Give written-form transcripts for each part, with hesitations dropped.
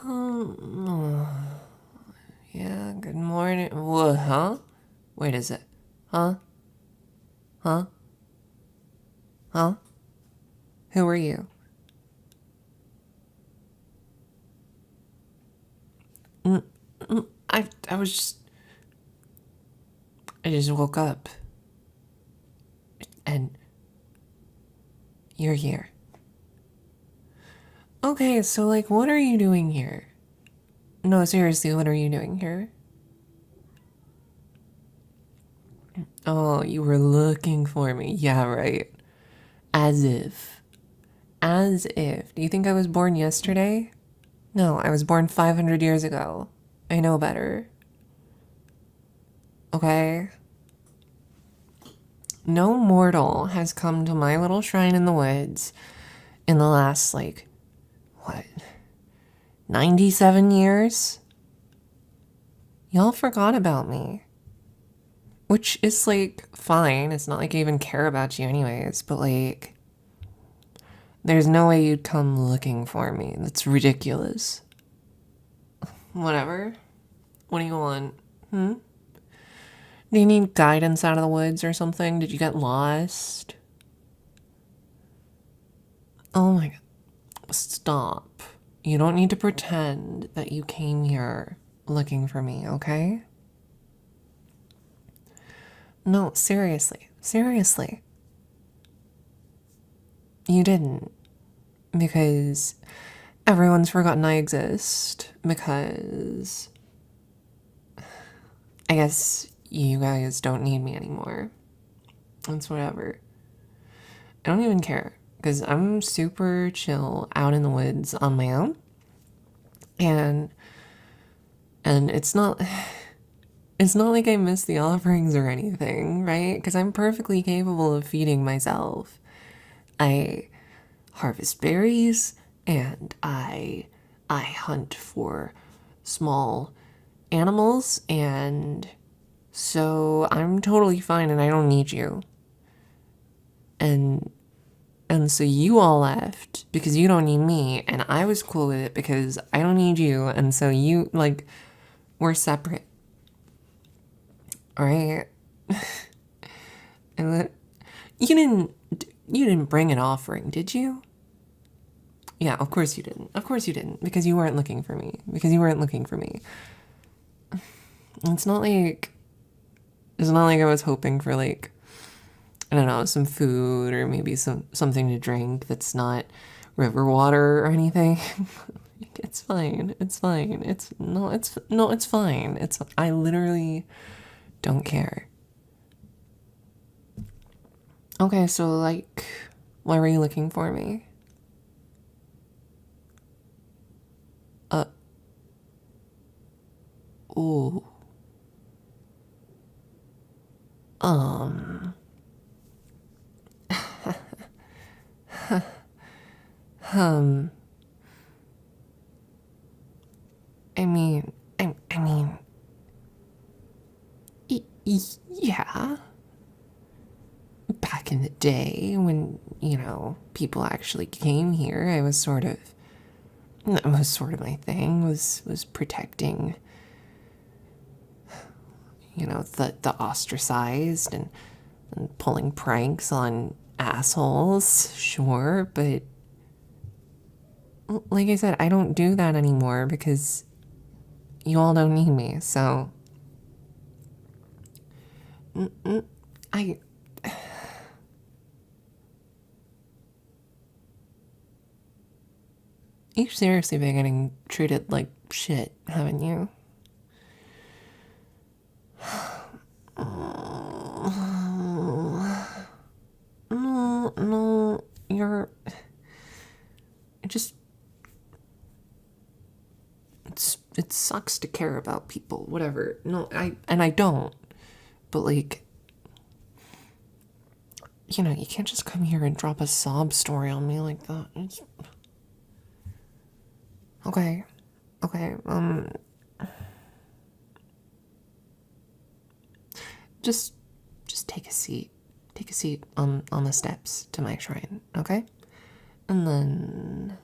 Oh, yeah, good morning. What, huh? Wait, is it? Huh? Huh? Huh? Who are you? I was just, I just woke up. And you're here. Okay, so, like, what are you doing here? No, seriously, what are you doing here? Oh, you were looking for me. Yeah, right. As if. As if. Do you think I was born yesterday? No, I was born 500 years ago. I know better. Okay? No mortal has come to my little shrine in the woods in the last, like, what, 97 years? Y'all forgot about me. Which is, like, fine. It's not like I even care about you, anyways, but, like, there's no way you'd come looking for me. That's ridiculous. Whatever. What do you want? Do you need guidance out of the woods or something? Did you get lost? Oh my god. Stop. You don't need to pretend that you came here looking for me, okay? No, seriously. Seriously. You didn't. Because everyone's forgotten I exist. Because I guess you guys don't need me anymore. It's whatever. I don't even care. Because I'm super chill out in the woods on my own. And it's not like I miss the offerings or anything, right? Because I'm perfectly capable of feeding myself. I harvest berries and I hunt for small animals, and so I'm totally fine and I don't need you. And so you all left because you don't need me, and I was cool with it because I don't need you, and so you, like, we're separate. Alright? And then you didn't bring an offering, did you? Yeah, of course you didn't. Of course you didn't, because you weren't looking for me. Because you weren't looking for me. It's not like I was hoping for, like, I don't know, some food or maybe something to drink that's not river water or anything. It's fine. It's fine. It's fine. I literally don't care. Okay, so, like, why were you looking for me? Ooh. Um. Um. I mean, I mean, yeah. Back in the day when, people actually came here, that was sort of my thing, was protecting, the ostracized and pulling pranks on assholes, sure, but like I said, I don't do that anymore because you all don't need me, so I you've seriously been getting treated like shit, haven't you? No, it just, it sucks to care about people, whatever. No, I don't, but, like, you can't just come here and drop a sob story on me like that. Okay, okay, just take a seat. Take a seat on the steps to my shrine, okay? And then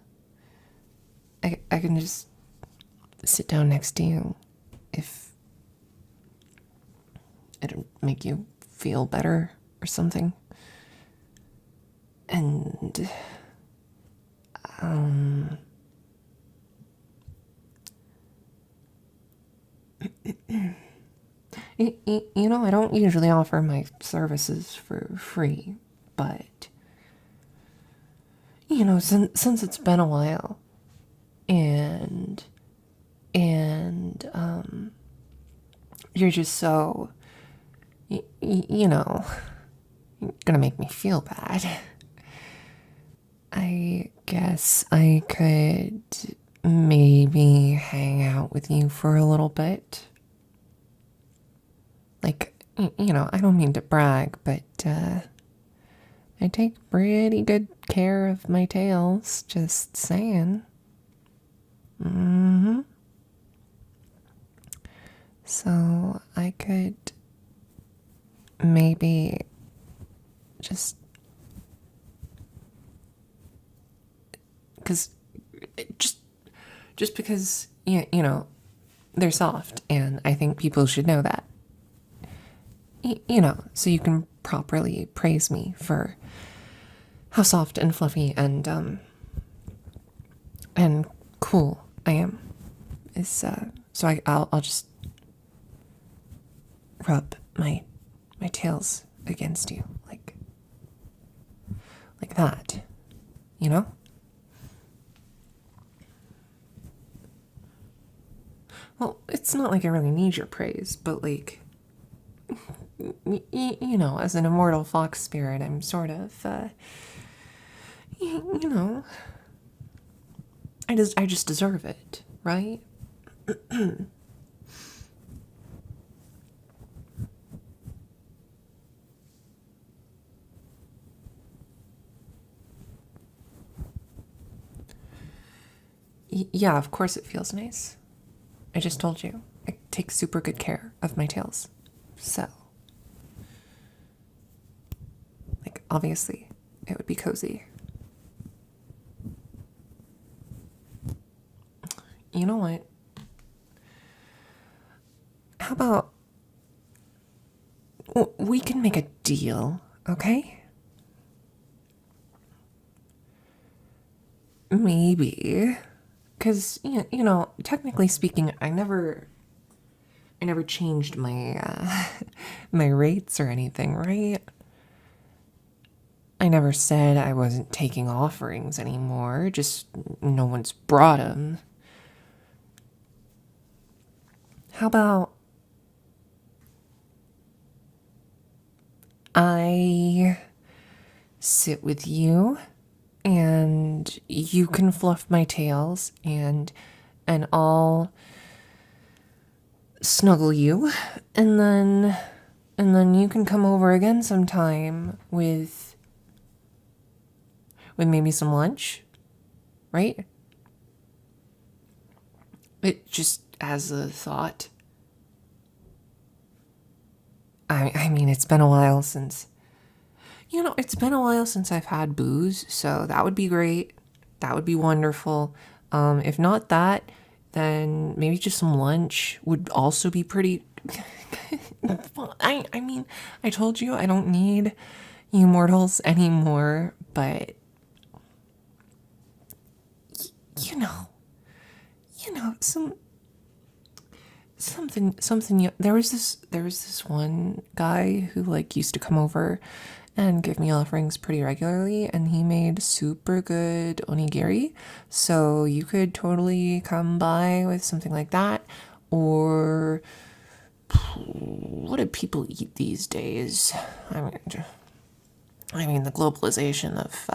I can just sit down next to you if it'll make you feel better or something. And, you know, I don't usually offer my services for free, but, you know, since it's been a while, and, you're just so, you know, gonna make me feel bad. I guess I could maybe hang out with you for a little bit. Like, you know, I don't mean to brag, but I take pretty good care of my tails, just saying. So I could maybe just because just because you know they're soft, and I think people should know that. You know, so you can properly praise me for how soft and fluffy and cool I am. Is so I'll just rub my tails against you like that, you know? Well, it's not like I really need your praise, but like, you know, as an immortal fox spirit, I'm sort of, you know, I just deserve it, right? Yeah, of course it feels nice. I just told you, I take super good care of my tails. So, like, obviously, it would be cozy. You know what? How about we can make a deal, okay? Maybe. Because, you know, technically speaking, I never changed my, my rates or anything, right? I never said I wasn't taking offerings anymore, just no one's brought them. How about I sit with you and you can fluff my tails and I'll snuggle you, and then you can come over again sometime with maybe some lunch, right? It just as a thought. I mean, it's been a while since, you know, it's been a while since I've had booze, so that would be great. That would be wonderful. If not that, then maybe just some lunch would also be pretty. I mean, I told you I don't need you mortals anymore, but you know, something. There was this one guy who like used to come over and give me offerings pretty regularly, and he made super good onigiri. So you could totally come by with something like that, or what do people eat these days? I mean the globalization of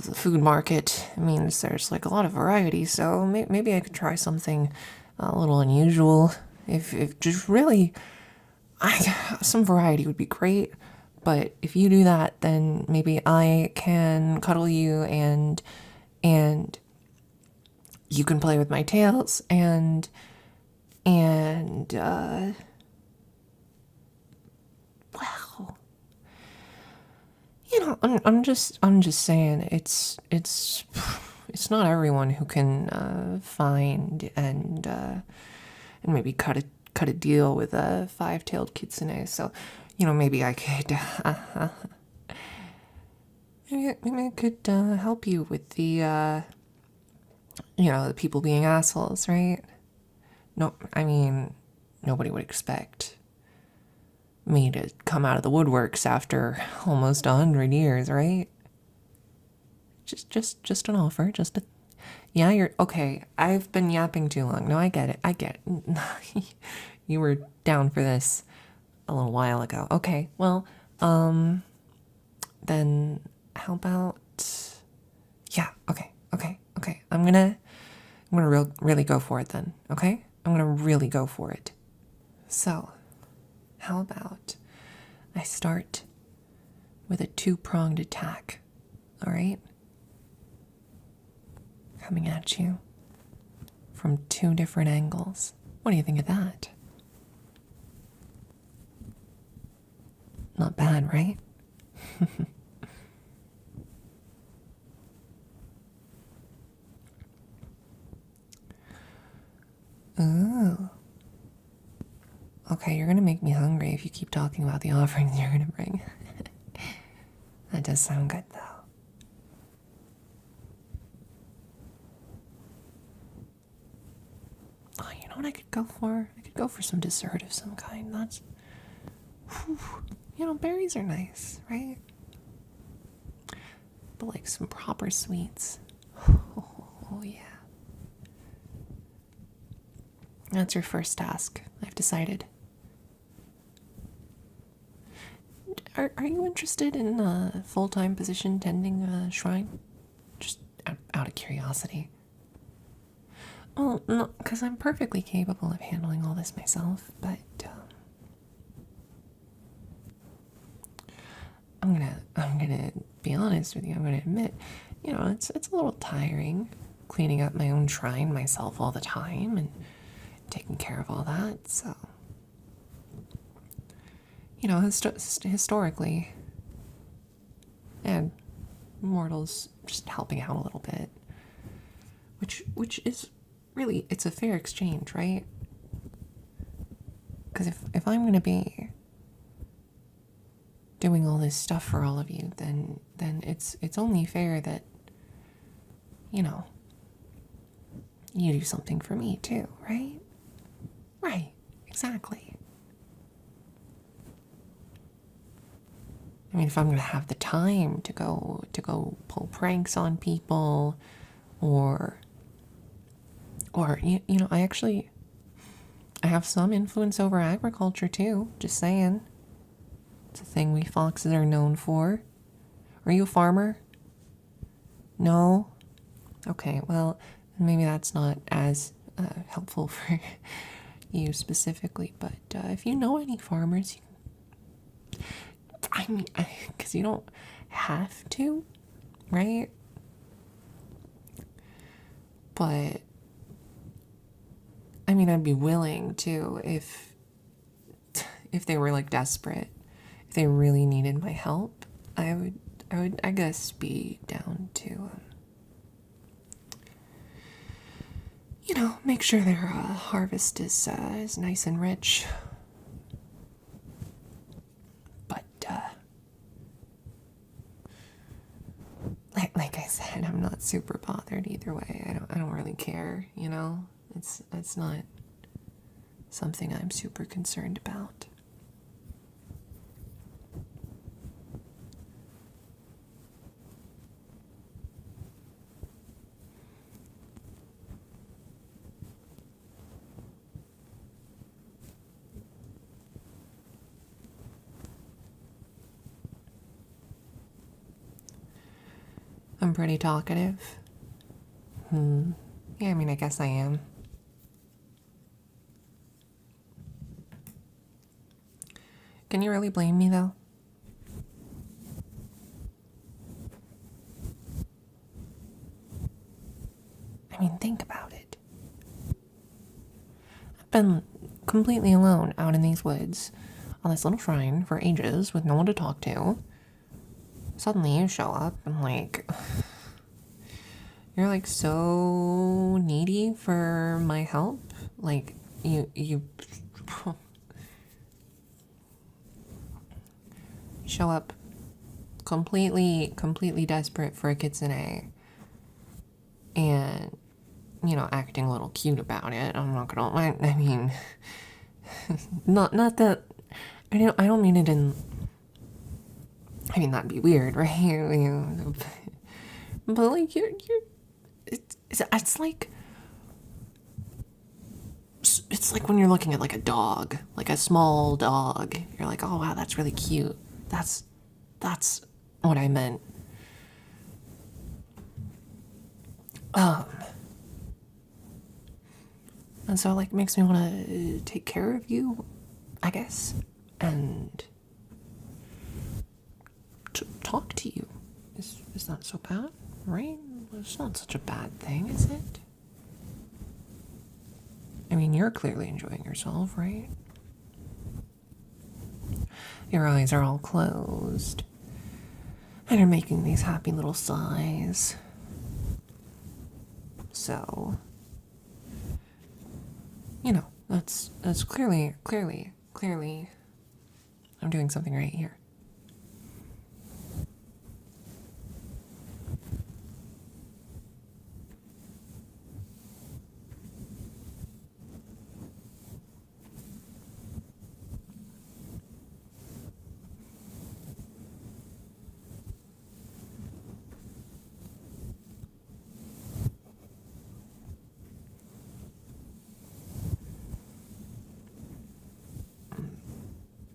the food market means there's like a lot of variety. So maybe I could try something a little unusual. If just really, some variety would be great. But if you do that, then maybe I can cuddle you and you can play with my tails and well, you know, I'm just saying it's it's not everyone who can find and maybe cut a deal with a five-tailed kitsune. So, maybe I could maybe I could help you with the the people being assholes, right? No, I mean, nobody would expect me to come out of the woodworks after almost 100 years, right? Just an offer, yeah, you're okay. I've been yapping too long. No, I get it. You were down for this a little while ago. Okay, well, then how about, yeah, okay. I'm gonna really go for it then, okay? I'm gonna really go for it. So, how about I start with a two-pronged attack, all right? Coming at you from two different angles. What do you think of that? Not bad, right? Ooh. Okay, you're gonna make me hungry if you keep talking about the offerings you're gonna bring. That does sound good, though. Oh, you know what I could go for? I could go for some dessert of some kind. That's... Whew, berries are nice, right? But like some proper sweets. Oh, yeah. That's your first task, I've decided. Are you interested in a full-time position tending a shrine? Just out of curiosity. Well, no, because I'm perfectly capable of handling all this myself, but I'm gonna be honest with you. I'm gonna admit, it's a little tiring cleaning up my own shrine myself all the time and taking care of all that. So, historically, and mortals just helping out a little bit, which is really, it's a fair exchange, right? Because if I'm gonna be doing all this stuff for all of you, then it's only fair that you do something for me too, right? Right, exactly. I mean, if I'm gonna have the time to go pull pranks on people, or I have some influence over agriculture too. Just saying, it's a thing we foxes are known for. Are you a farmer? No. Okay, well, maybe that's not as helpful for you specifically, but if you know any farmers, because you don't have to, right? But I mean, I'd be willing to if they were like desperate, if they really needed my help. I would, I guess, be down to make sure their harvest is nice and rich. But like I said, I'm not super bothered either way. I don't really care. It's not something I'm super concerned about. I'm pretty talkative. Yeah, I mean, I guess I am. Can you really blame me, though? I mean, think about it. I've been completely alone out in these woods on this little shrine for ages with no one to talk to. Suddenly you show up and You're like so needy for my help. Like you show up completely desperate for a Kitsune and, you know, acting a little cute about it. I'm not gonna, I mean, not that, I don't mean it in, I mean, that'd be weird, right? But like, it's like, it's like when you're looking at like a dog, like a small dog, you're like, oh wow, that's really cute. That's what I meant. And so like makes me want to take care of you, I guess, and talk to you. Is not so bad, right? It's not such a bad thing, is it? I mean, you're clearly enjoying yourself, right? Your eyes are all closed, and you're making these happy little sighs. So, you know, that's clearly, I'm doing something right here.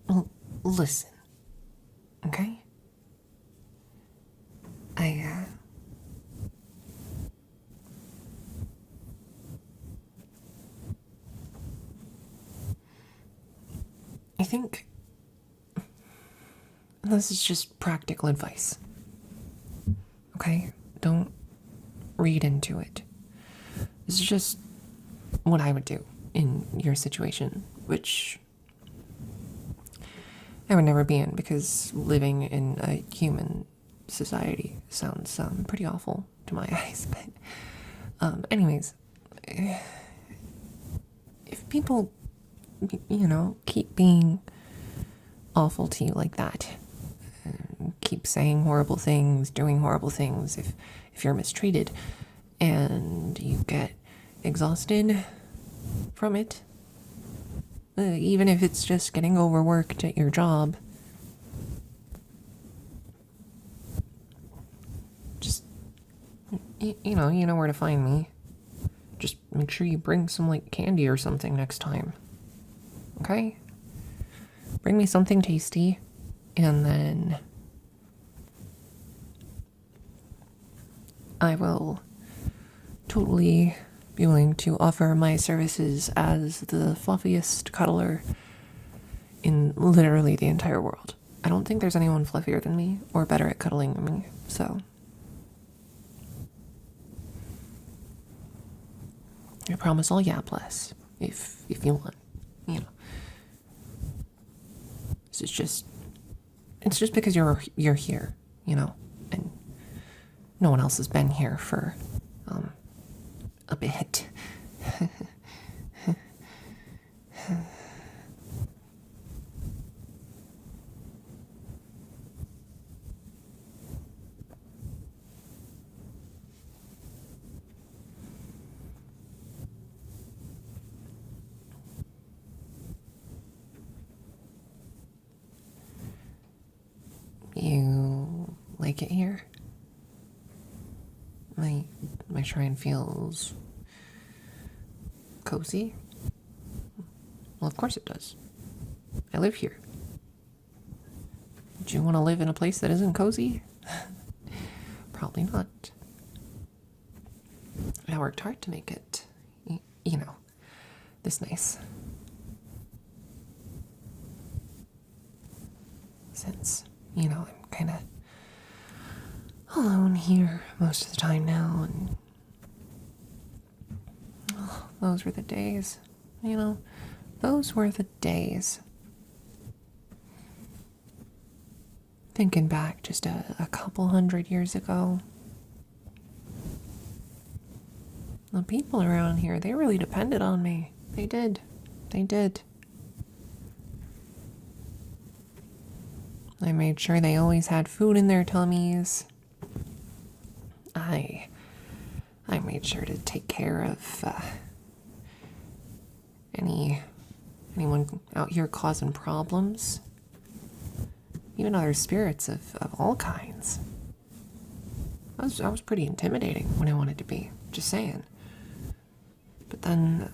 Well, listen, okay? I think this is just practical advice. Okay? Don't read into it. This is just what I would do in your situation, which I would never be in because living in a human society sounds pretty awful to my eyes. But, anyways, if people, you know, keep being awful to you like that, keep saying horrible things, doing horrible things, if you're mistreated and you get exhausted from it, even if it's just getting overworked at your job, just, you know where to find me. Just make sure you bring some, like, candy or something next time. Okay? Bring me something tasty, and then I will totally be willing to offer my services as the fluffiest cuddler in literally the entire world. I don't think there's anyone fluffier than me or better at cuddling than me, so I promise I'll yap less if you want, you know. It's just because you're here, you know, and no one else has been here for a bit. You like it here? My shrine feels cozy? Well, of course it does. I live here. Do you want to live in a place that isn't cozy? Probably not. I worked hard to make it, you know, this nice. Since, you know, I'm kind of alone here most of the time now, and those were the days, you know, those were the days. Thinking back just a couple 100 years ago, The people around here, they really depended on me. They did. They did. I made sure they always had food in their tummies. I made sure to take care of anyone out here causing problems. Even other spirits of all kinds. I was pretty intimidating when I wanted to be, just saying. But then,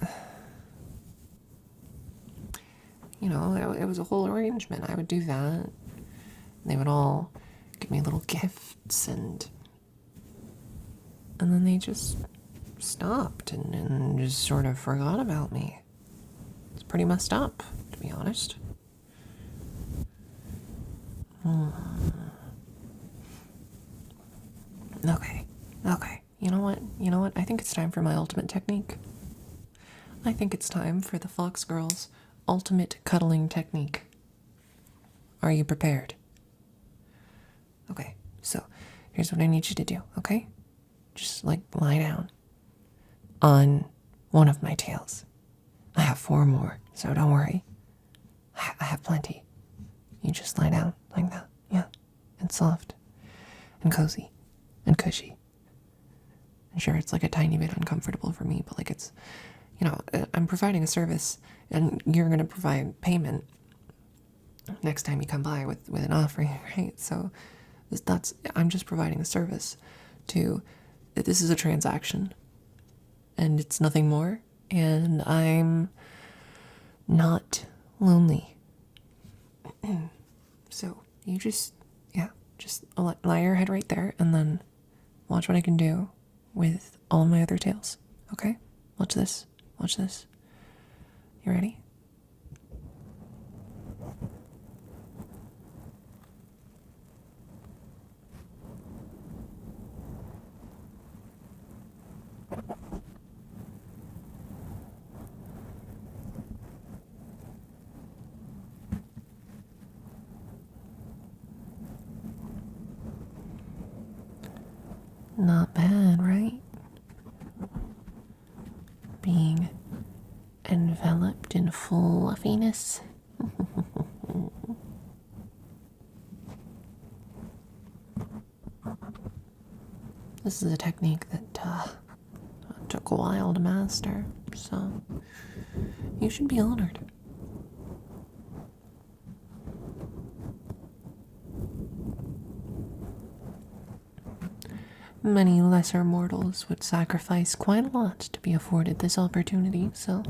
it was a whole arrangement. I would do that. They would all give me little gifts, and then they just stopped and just sort of forgot about me. It's pretty messed up, to be honest. Okay. You know what? I think it's time for my ultimate technique. I think it's time for the Fox Girl's ultimate cuddling technique. Are you prepared? Okay, so here's what I need you to do, okay? Just lie down on one of my tails. I have 4 more, so don't worry. I have plenty. You just lie down like that, yeah. And soft, and cozy, and cushy. And sure, it's a tiny bit uncomfortable for me, but it's, I'm providing a service, and you're gonna provide payment next time you come by with an offering, right? So I'm just providing a service this is a transaction, and it's nothing more, and I'm not lonely. So you just lie your head right there, and then watch what I can do with all my other tails, okay? Watch this. You ready? Not bad, right? Being enveloped in fluffiness. This is a technique that took a while to master, so you should be honored. Many lesser mortals would sacrifice quite a lot to be afforded this opportunity, so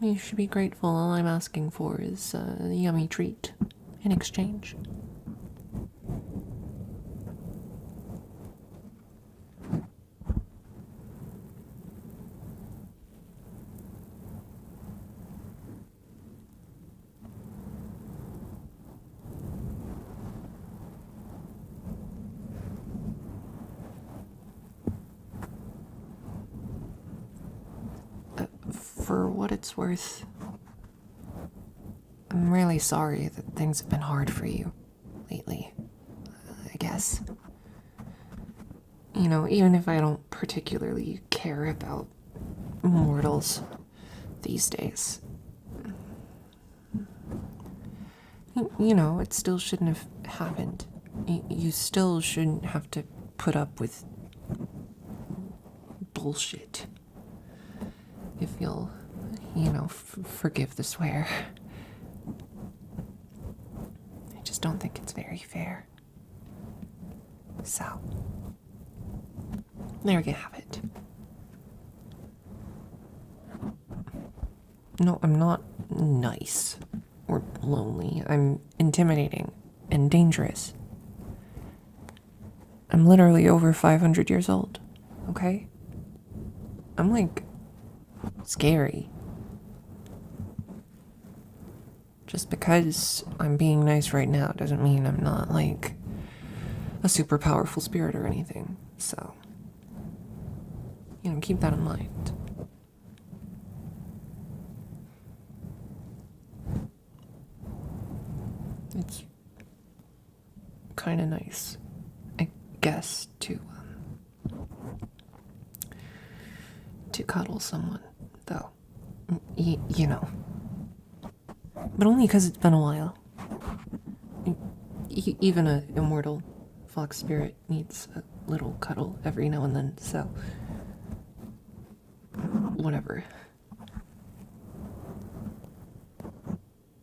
you should be grateful. All I'm asking for is a yummy treat in exchange. For what it's worth, I'm really sorry that things have been hard for you lately, I guess. Even if I don't particularly care about mortals these days, it still shouldn't have happened. You still shouldn't have to put up with bullshit. If you'll, forgive the swear. I just don't think it's very fair. So, there you have it. No, I'm not nice or lonely. I'm intimidating and dangerous. I'm literally over 500 years old, okay? I'm scary. Just because I'm being nice right now doesn't mean I'm not a super powerful spirit or anything. So, keep that in mind. It's kind of nice, I guess, to to cuddle someone, though. You know. But only because it's been a while. Even an immortal fox spirit needs a little cuddle every now and then, so. Whatever.